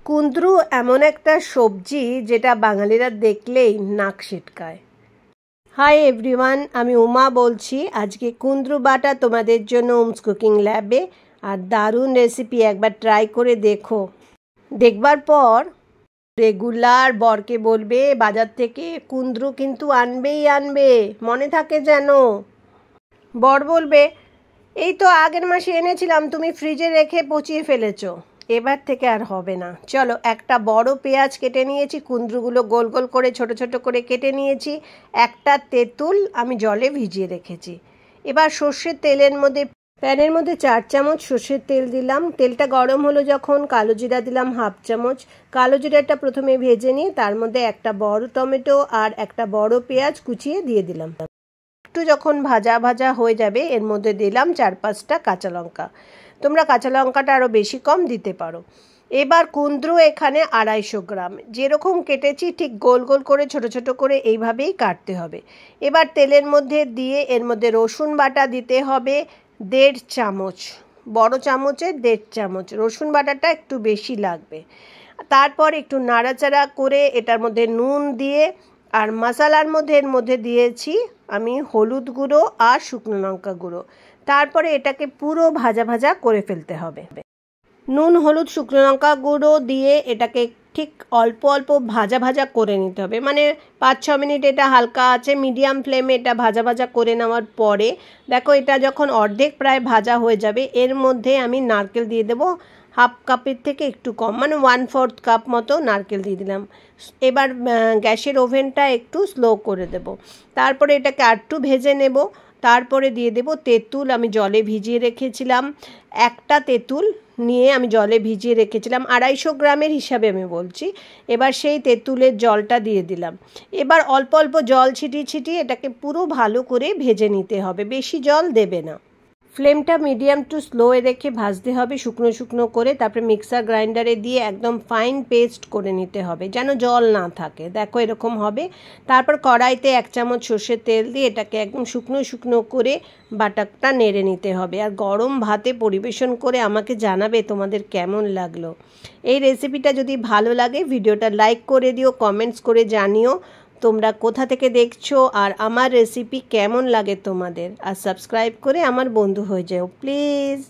কুঁদরু এমন একটা সবজি যেটা বাঙালিরা দেখলেই নাক সিটকায়। হাই এভরিওয়ান, আমি উমা বলছি। আজকে কুঁদরু বাটা তোমাদের জন্য উমস কুকিং ল্যাবে, আর দারুণ রেসিপি, একবার ট্রাই করে দেখো। দেখবার পর রেগুলার বরকে বলবে বাজার থেকে কুঁদরু কিন্তু আনবেই আনবে, মনে থাকে যেন। বর বলবে এই তো আগের মাসে এনেছিলাম, তুমি ফ্রিজে রেখে পচিয়ে ফেলেছো, এবার থেকে আর হবে না। চলো, একটা বড় পেঁয়াজ কেটে নিয়েছি, কুঁদরুগুলো গোল গোল করে ছোট ছোট করে কেটে নিয়েছি, একটা তেঁতুল আমি জলে ভিজিয়ে রেখেছি। এবার সর্ষের তেলের মধ্যে প্যানের মধ্যে 4 চামচ সর্ষের তেল দিলাম। তেলটা গরম হলো যখন কালো জিরা দিলাম হাফ চামচ। কালো জিরাটা প্রথমে ভেজে নিয়ে তার মধ্যে একটা বড় টমেটো আর একটা বড় পেঁয়াজ কুচিয়ে দিয়ে দিলাম। একটু যখন ভাজা ভাজা হয়ে যাবে এর মধ্যে দিলাম 4-5টা কাঁচা লঙ্কা। তোমরা কাঁচা লঙ্কাটা আরও বেশি কম দিতে পারো। এবার কুঁদরু এখানে 250 গ্রাম, যেরকম কেটেছি ঠিক গোল গোল করে ছোট ছোট করে এইভাবেই কাটতে হবে। এবার তেলের মধ্যে দিয়ে এর মধ্যে রসুন বাটা দিতে হবে 1.5 চামচ, বড় চামচের 1.5 চামচ। রসুন বাটাটা একটু বেশি লাগবে। তারপর একটু নাড়াচাড়া করে এটার মধ্যে নুন দিয়ে, আর মশলার মধ্যে এর মধ্যে দিয়েছি আমি হলুদ গুঁড়ো আর শুকনো লঙ্কা গুঁড়ো। তারপরে এটাকে পুরো ভাজা ভাজা করে ফেলতে হবে। নুন হলুদ শুকনো লঙ্কা গুঁড়ো দিয়ে এটাকে ঠিক অল্প অল্প ভাজা ভাজা করে নিতে হবে, মানে 5-6 মিনিট এটা হালকা আছে মিডিয়াম ফ্লেমে এটা ভাজা ভাজা করে নেওয়ার পরে দেখো এটা যখন অর্ধেক প্রায় ভাজা হয়ে যাবে এর মধ্যে আমি নারকেল দিয়ে দেবো হাফ কাপের থেকে একটু কম, মানে 1/4 কাপ মতো নারকেল দিয়ে দিলাম। এবার গ্যাসের ওভেনটা একটু স্লো করে দেব। তারপরে এটাকে আরটু ভেজে নেব। তারপরে দিয়ে দেব তেঁতুল, আমি জলে ভিজিয়ে রেখেছিলাম। একটা তেঁতুল নিয়ে আমি জলে ভিজিয়ে রেখেছিলাম, 250 গ্রামের হিসাবে আমি বলছি। এবার সেই তেঁতুলের জলটা দিয়ে দিলাম। এবার অল্প অল্প জল ছিটিয়ে ছিটিয়ে এটাকে পুরো ভালো করে ভেজে নিতে হবে, বেশি জল দেবে না। ফ্লেমটা মিডিয়াম টু স্লোয়ে রেখে ভাজতে হবে শুকনো শুকনো করে। তারপরে মিক্সার গ্রাইন্ডারে দিয়ে একদম ফাইন পেস্ট করে নিতে হবে, যেন জল না থাকে। দেখো এরকম হবে। তারপর কড়াইতে 1 চামচ সর্ষের তেল দিয়ে এটাকে একদম শুকনো শুকনো করে বাটাটা নেড়ে নিতে হবে। আর গরম ভাতে পরিবেশন করে আমাকে জানাবে তোমাদের কেমন লাগলো। এই রেসিপিটা যদি ভালো লাগে ভিডিওটা লাইক করে দিও, কমেন্টস করে জানিও তোমরা কোথা থেকে দেখছো আর আমার রেসিপি কেমন লাগে তোমাদের। আর সাবস্ক্রাইব করে আমার বন্ধু হয়ে যাও প্লিজ।